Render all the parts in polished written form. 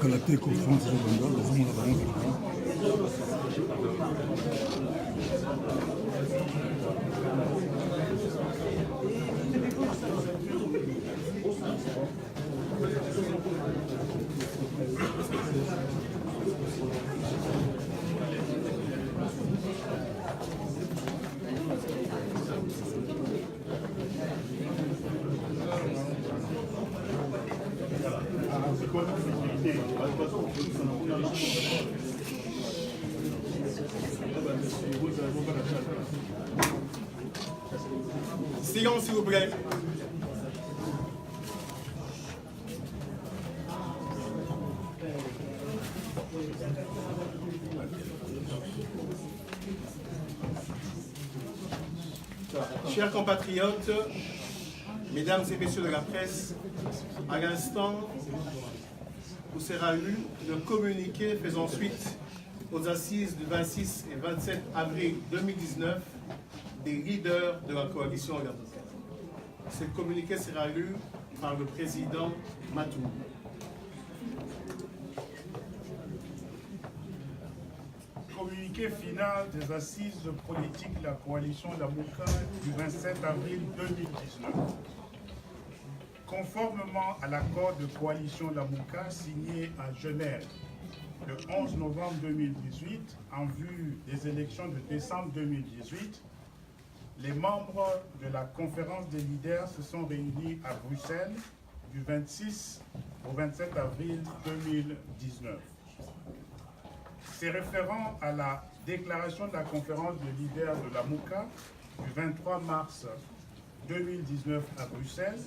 Kalate conférence de Rwanda, dans un monde Silence, s'il vous plaît. Chers compatriotes, mesdames et messieurs de la presse, à l'instant où sera lu le communiqué faisant suite aux assises du 26 et 27 avril 2019 des leaders de la coalition Lamuka. Ce communiqué sera lu par le président Matou. Communiqué final des assises politiques de la coalition Lamuka du 27 avril 2019. Conformément à l'accord de coalition Lamuka signé à Genève le 11 novembre 2018 en vue des élections de décembre 2018, les membres de la conférence des leaders se sont réunis à Bruxelles du 26 au 27 avril 2019. C'est référent à la déclaration de la conférence des leaders de Lamuka du 23 mars 2019 à Bruxelles,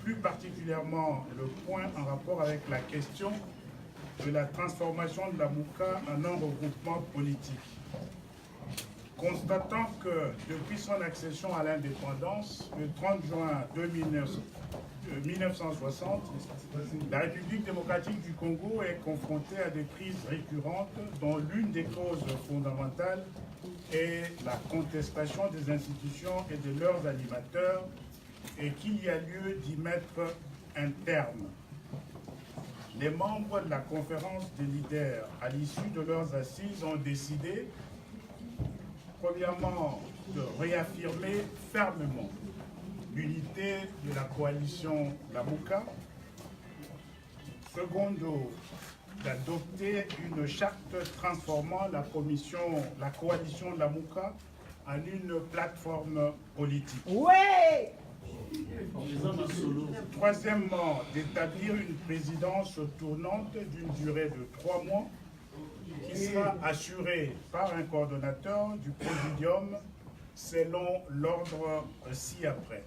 plus particulièrement le point en rapport avec la question de la transformation de Lamuka en un regroupement politique. Constatant que depuis son accession à l'indépendance, le 30 juin 1960, la République démocratique du Congo est confrontée à des crises récurrentes dont l'une des causes fondamentales est la contestation des institutions et de leurs animateurs et qu'il y a lieu d'y mettre un terme. Les membres de la conférence des leaders, à l'issue de leurs assises, ont décidé, premièrement, de réaffirmer fermement l'unité de la coalition Lamuka. Secondo, d'adopter une charte transformant la coalition Lamuka en une plateforme politique. Ouais! Troisièmement, d'établir une présidence tournante d'une durée de 3 mois qui sera assurée par un coordonnateur du présidium selon l'ordre ci-après.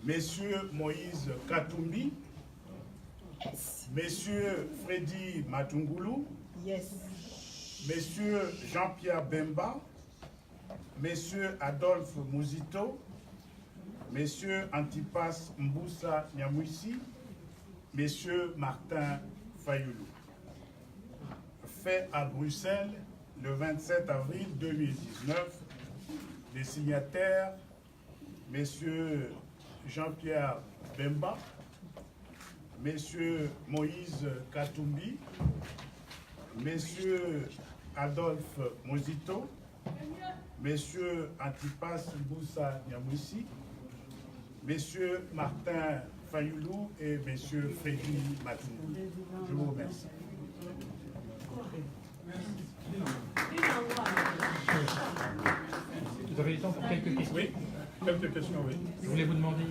Messieurs Moïse Katumbi, Messieurs Freddy Matungulu, Messieurs Jean-Pierre Bemba, Messieurs Adolphe Mouzito, Messieurs Antipas Mboussa Nyamwisi, Messieurs Martin Fayoulou. Fait à Bruxelles le 27 avril 2019, les signataires, Messieurs Jean-Pierre Bemba, Messieurs Moïse Katumbi, Messieurs Adolphe Mozito, Messieurs Antipas Mboussa Nyamwisi, Messieurs Martin Fayoulou et Messieurs Freddy Matungulu. Je vous remercie. Vous avez le temps pour quelques questions? Oui, quelques questions, oui. Je voulais vous demander,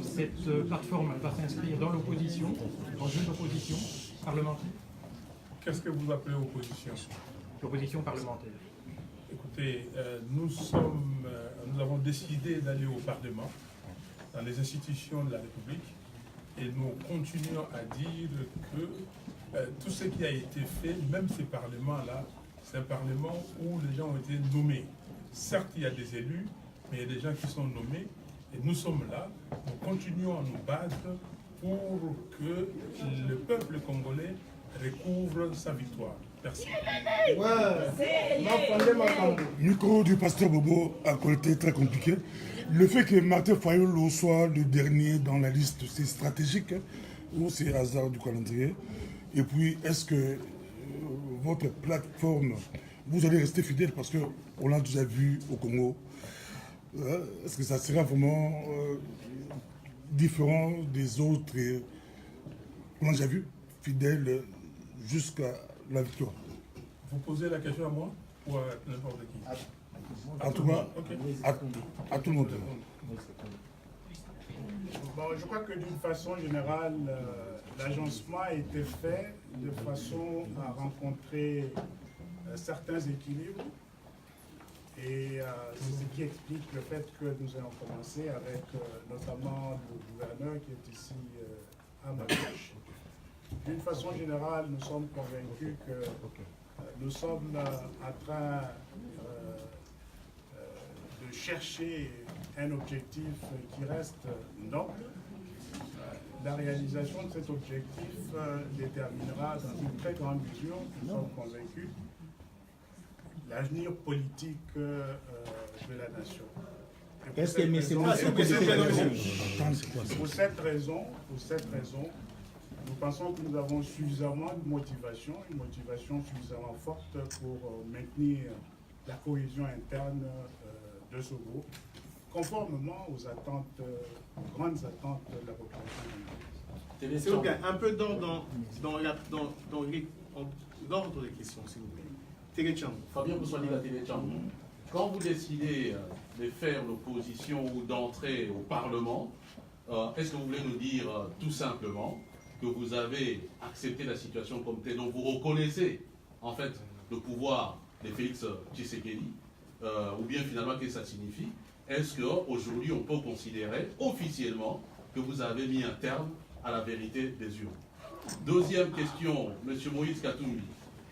cette plateforme va s'inscrire dans l'opposition, dans une opposition parlementaire? Qu'est-ce que vous appelez opposition? L'opposition parlementaire. Écoutez, nous avons décidé d'aller au Parlement, dans les institutions de la République, et nous continuons à dire que tout ce qui a été fait, même ces parlements-là, c'est un Parlement où les gens ont été nommés. Certes, il y a des élus, mais il y a des gens qui sont nommés. Et nous sommes là, nous continuons à nous battre pour que le peuple congolais recouvre sa victoire. Merci. Micro du pasteur Bobo a été très compliqué. Le fait que Martin Fayulu soit le dernier dans la liste, c'est stratégique ou c'est hasard du calendrier? Et puis, est-ce que votre plateforme, vous allez rester fidèle parce qu'on l'a déjà vu au Congo? Est-ce que ça sera vraiment différent des autres? On l'a déjà vu, fidèle jusqu'à la victoire. Vous posez la question à moi ou à n'importe qui? À tout le monde. Okay. À tout le monde. Bon, je crois que d'une façon générale, l'agencement a été fait de façon à rencontrer certains équilibres. Et c'est ce qui explique le fait que nous ayons commencé avec notamment le gouverneur qui est ici à ma gauche. D'une façon générale, nous sommes convaincus que nous sommes en train de chercher un objectif qui reste noble. La réalisation de cet objectif déterminera dans une très grande mesure, nous sommes convaincus, l'avenir politique de la nation. Est-ce que pour cette raison, nous pensons que nous avons suffisamment de motivation, une motivation suffisamment forte pour maintenir la cohésion interne de ce groupe, conformément aux attentes, aux grandes attentes de la population. S'il vous plaît, un peu d'ordre dans l'ordre des questions, s'il vous plaît. Téléchamp. Fabien Boussouani, la Téléchamp. Quand vous décidez de faire l'opposition ou d'entrer au Parlement, est-ce que vous voulez nous dire tout simplement que vous avez accepté la situation comme telle, donc vous reconnaissez en fait le pouvoir de Félix Tshisekedi, ou bien finalement qu'est-ce que ça signifie? Est-ce qu'aujourd'hui on peut considérer officiellement que vous avez mis un terme à la vérité des urnes? Deuxième question, M. Moïse Katumbi.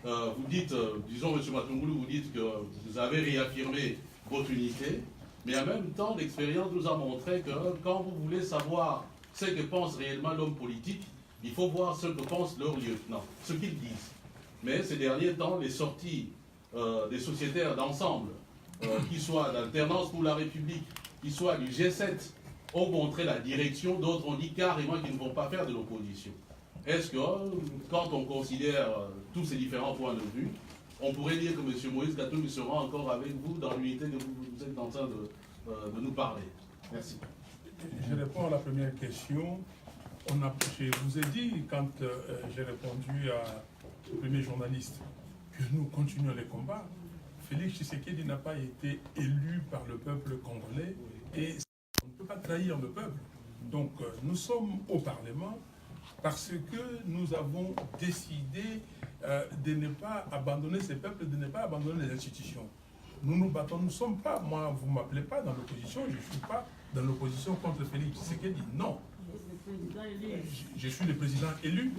Vous dites, disons M. Matungulu, vous dites que vous avez réaffirmé votre unité, mais en même temps, l'expérience nous a montré que quand vous voulez savoir ce que pense réellement l'homme politique, il faut voir ce que pensent leurs lieutenants, ce qu'ils disent. Mais ces derniers temps, les sorties des sociétaires d'ensemble, qui soient d'Alternance pour la République, qui soient du G7, ont montré la direction, d'autres ont dit carrément qu'ils ne vont pas faire de l'opposition. Est-ce que, quand on considère tous ces différents points de vue, on pourrait dire que M. Moïse Katumbi sera encore avec vous dans l'unité que vous êtes en train de nous parler? Merci. Je réponds à la première question. Je vous ai dit, quand j'ai répondu au premier journaliste, que nous continuons les combats. Félix Tshisekedi n'a pas été élu par le peuple congolais et on ne peut pas trahir le peuple. Donc nous sommes au Parlement parce que nous avons décidé de ne pas abandonner ces peuples, de ne pas abandonner les institutions. Nous nous battons, nous ne sommes pas, moi vous ne m'appelez pas dans l'opposition, je ne suis pas dans l'opposition contre Félix Tshisekedi, non. Je suis le président élu.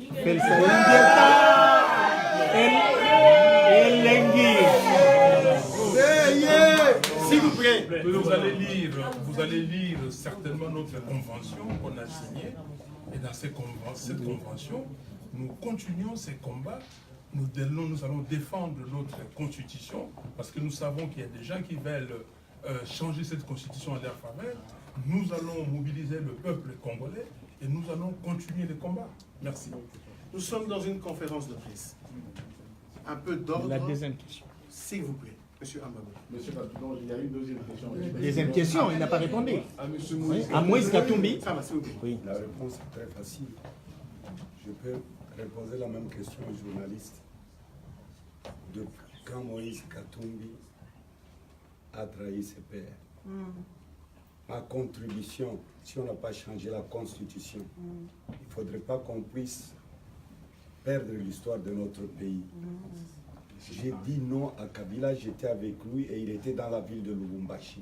S'il vous plaît. Vous allez lire certainement notre convention qu'on a signée. Et dans cette convention, nous continuons ces combats. Nous allons défendre notre constitution parce que nous savons qu'il y a des gens qui veulent changer cette constitution en leur faveur. Nous allons mobiliser le peuple congolais et nous allons continuer les combats. Merci. Nous sommes dans une conférence de presse. Un peu d'ordre. La deuxième question. S'il vous plaît, Monsieur Ambabou. Monsieur Katumbi, il y a une deuxième question. Deuxième question, il n'a pas répondu. À Monsieur Moïse. À Moïse Katumbi. Ça va, s'il vous plaît. Oui. La réponse est très facile. Je peux reposer la même question aux journalistes. Depuis quand Moïse Katumbi a trahi ses pères, ma contribution, si on n'a pas changé la Constitution, il ne faudrait pas qu'on puisse perdre l'histoire de notre pays. J'ai dit non à Kabila, j'étais avec lui et il était dans la ville de Lubumbashi.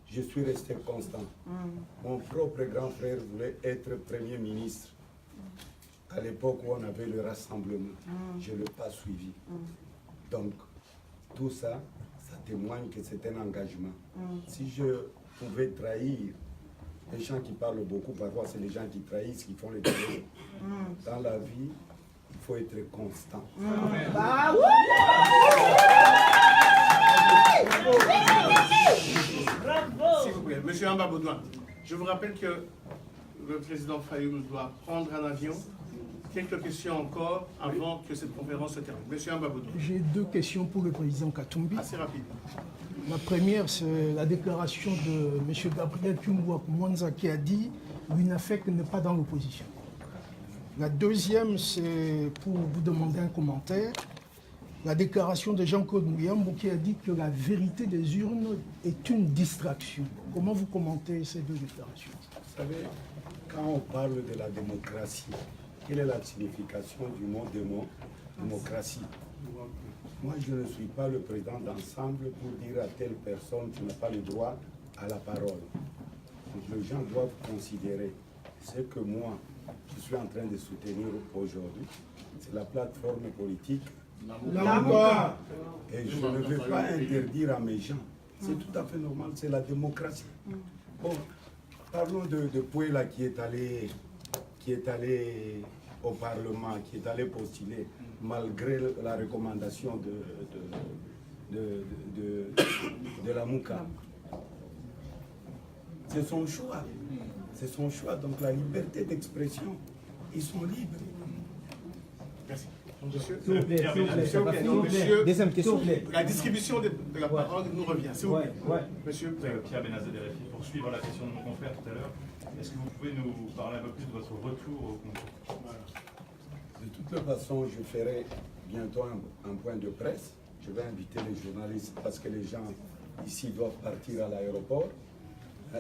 Je suis resté constant. Mon propre grand frère voulait être Premier ministre à l'époque où on avait le rassemblement. Je ne l'ai pas suivi. Donc, tout ça, ça témoigne que c'est un engagement. Si je pouvais trahir les gens qui parlent beaucoup, parfois c'est les gens qui trahissent, qui font les travaux. Dans la vie, il faut être constant. S'il vous plaît, Monsieur Amba Baudouin, je vous rappelle que le président Fayoulou doit prendre un avion. Quelques questions encore avant que cette conférence se termine. Monsieur Amba Baudouin. J'ai deux questions pour le président Katumbi. Assez rapide. La première, c'est la déclaration de M. Gabriel Pumwak Mwanza qui a dit l'UNAFEC n'est pas dans l'opposition. La deuxième, c'est pour vous demander un commentaire. La déclaration de Jean-Claude Mouyambo qui a dit que la vérité des urnes est une distraction. Comment vous commentez ces deux déclarations? Vous savez, quand on parle de la démocratie, quelle est la signification du mot démocratie? Moi, je ne suis pas le président d'ensemble pour dire à telle personne tu n'as pas le droit à la parole. Donc, les gens doivent considérer ce que moi, je suis en train de soutenir aujourd'hui. C'est la plateforme politique. Et je ne vais pas interdire à mes gens. C'est tout à fait normal, c'est la démocratie. Bon, parlons de Pouela qui est allé au Parlement, qui est allé postuler malgré la recommandation de la Mouka. C'est son choix. C'est son choix. Donc la liberté d'expression, ils sont libres. Merci. Monsieur, Deuxième question. la distribution de la parole nous revient. S'il vous plaît. Monsieur Pierre Benazadeh, pour suivre la question de mon confrère tout à l'heure, est-ce que vous pouvez nous parler un peu plus de votre retour au concours? De toute façon, je ferai bientôt un point de presse. Je vais inviter les journalistes parce que les gens ici doivent partir à l'aéroport.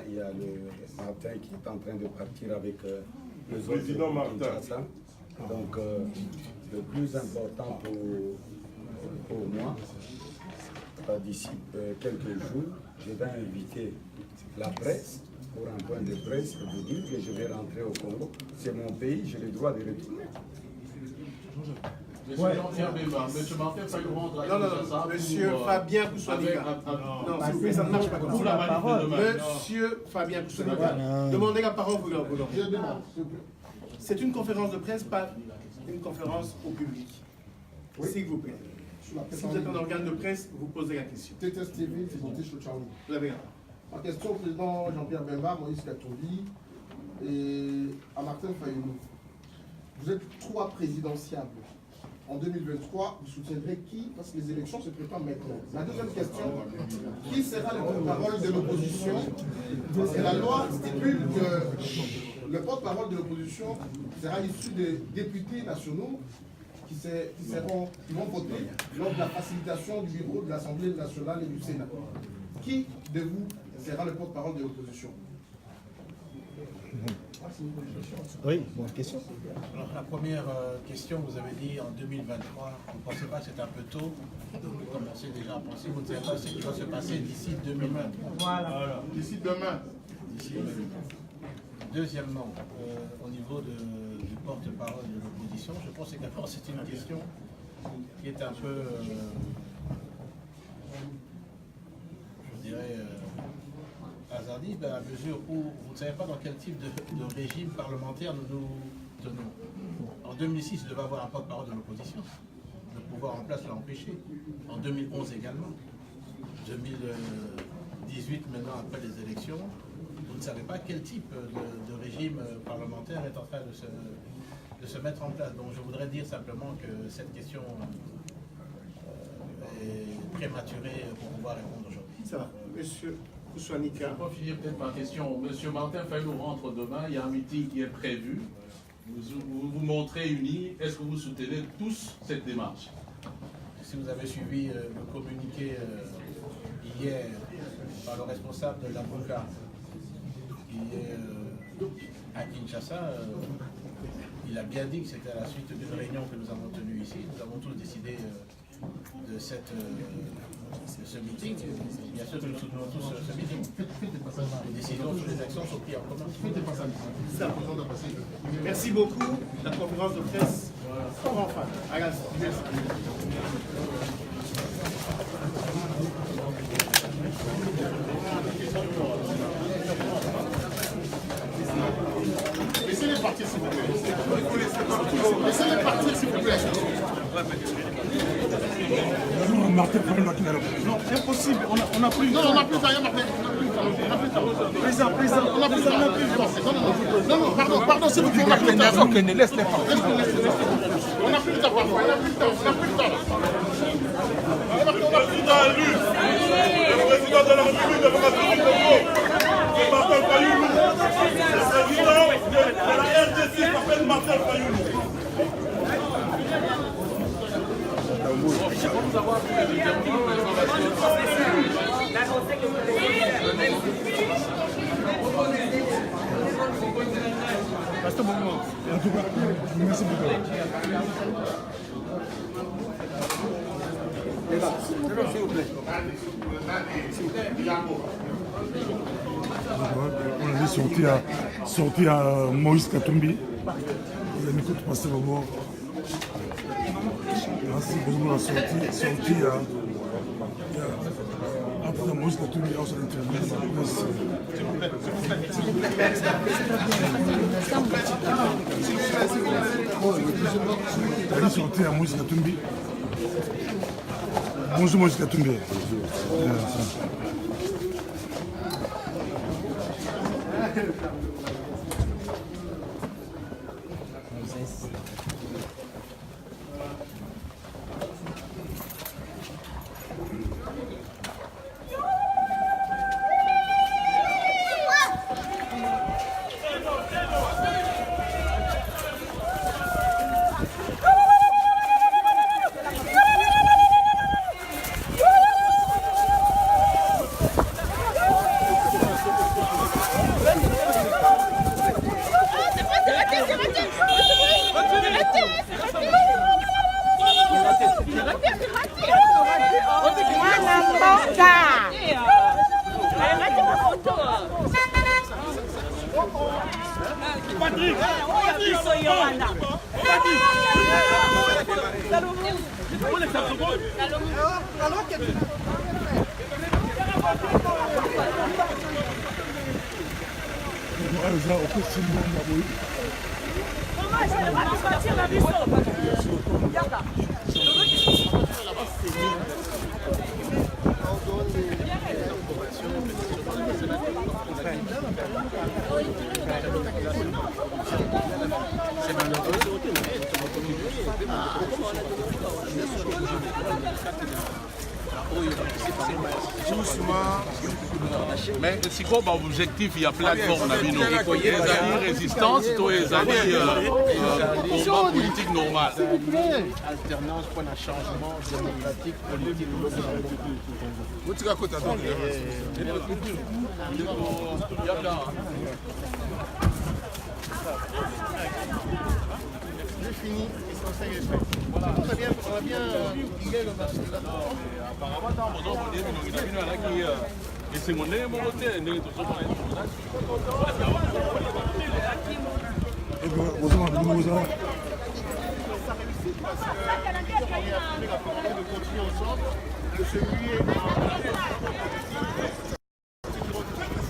Il y a le Martin qui est en train de partir avec le président Martin. Donc, le plus important pour moi, d'ici quelques jours, je vais inviter la presse pour un point de presse et vous dire que je vais rentrer au Congo. C'est mon pays, j'ai le droit de retourner. Monsieur Jean-Pierre Bemba, monsieur Martin Fayoulou rentre à Non, monsieur Fabien Koussouniga. Non, s'il vous plaît, ça ne marche pas comme ça. Monsieur Fabien Koussouniga, demandez la parole, vous l'aurez. C'est une conférence de presse, pas une conférence au public. S'il vous plaît. Si vous êtes un organe de presse, vous posez la question. Vous avez la parole. Ma question au président Jean-Pierre Bemba, Moïse Katumbi et à Martin Fayoulou. Vous êtes trois présidentiables. En 2023, vous soutiendrez qui? Parce que les élections se préparent maintenant. La deuxième question, qui sera le porte-parole de l'opposition? Et la loi stipule que le porte-parole de l'opposition sera issu des députés nationaux qui vont voter lors de la facilitation du bureau de l'Assemblée nationale et du Sénat. Qui de vous sera le porte-parole de l'opposition? Oui, bonne question. Alors, la première question, vous avez dit en 2023, vous ne pensez pas que c'est un peu tôt? Vous commencez déjà à penser, vous ne savez pas ce qui va se passer d'ici 2023. Voilà. D'ici demain. D'ici demain. Deuxièmement, au niveau du porte-parole de l'opposition, je pense que c'est une question qui est un peu, je dirais, hasardive, à la mesure où vous ne savez pas dans quel type de régime parlementaire nous nous tenons. En 2006, il devait avoir un porte-parole de l'opposition. Le pouvoir en place l'a empêché. En 2011 également. 2018, maintenant, après les élections, vous ne savez pas quel type de régime parlementaire est en train de se mettre en place. Donc je voudrais dire simplement que cette question est prématurée pour pouvoir répondre aujourd'hui. Ça va. Monsieur Koussouniga. Je peux finir peut-être ma question. Monsieur Martin Fayoulou rentre demain, il y a un meeting qui est prévu. Vous vous montrez unis. Est-ce que vous soutenez tous cette démarche? Si vous avez suivi le communiqué hier par le responsable de la BOCA, qui est à Kinshasa, il a bien dit que c'était à la suite d'une réunion que nous avons tenue ici. Nous avons tous décidé de ce meeting. Bien sûr que nous soutenons tous ce meeting. Les décisions sur les actions sont prises en commun. Merci beaucoup. La conférence de presse prend fin. À l'instant. Merci. Martin Fayulu qui n'a pas. Non, impossible, on n'a plus de temps. Non, on n'a plus de temps, Président, on n'a plus de temps. Non, pardon, s'il vous plaît, on n'a plus de temps. Laisse-les parler. On n'a plus de temps, pardon, on n'a plus de temps. Président élu, le président de la République démocratique du Congo, c'est Martin Fayulu. Le président de la RDC s'appelle Martin Fayulu. En tout cas, merci beaucoup. On a dit sorti à Moïse Katumbi. Il a mis tout passé au bord. Merci beaucoup la sortie après Moïse Katumbi a aussi intervenu dans la presse. Il a sorti à Moïse Katumbi. Bonjour Moïse Katumbi. Mais c'est quoi l'objectif? Il y a plateforme Nabino. Les alliés résistance, tous les alliés combat politique normal. Alternance pour un changement démocratique politique. J'ai fini, et conseil est fait. Voilà. On a bien guidé le marché. Apparemment, dans mon nom, il y a qui et c'est mon nez, mon côté, et nous sommes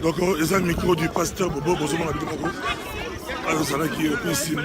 donc, ils ont le micro du pasteur Bobo Bozoma. Alors, ça là qui est aussi.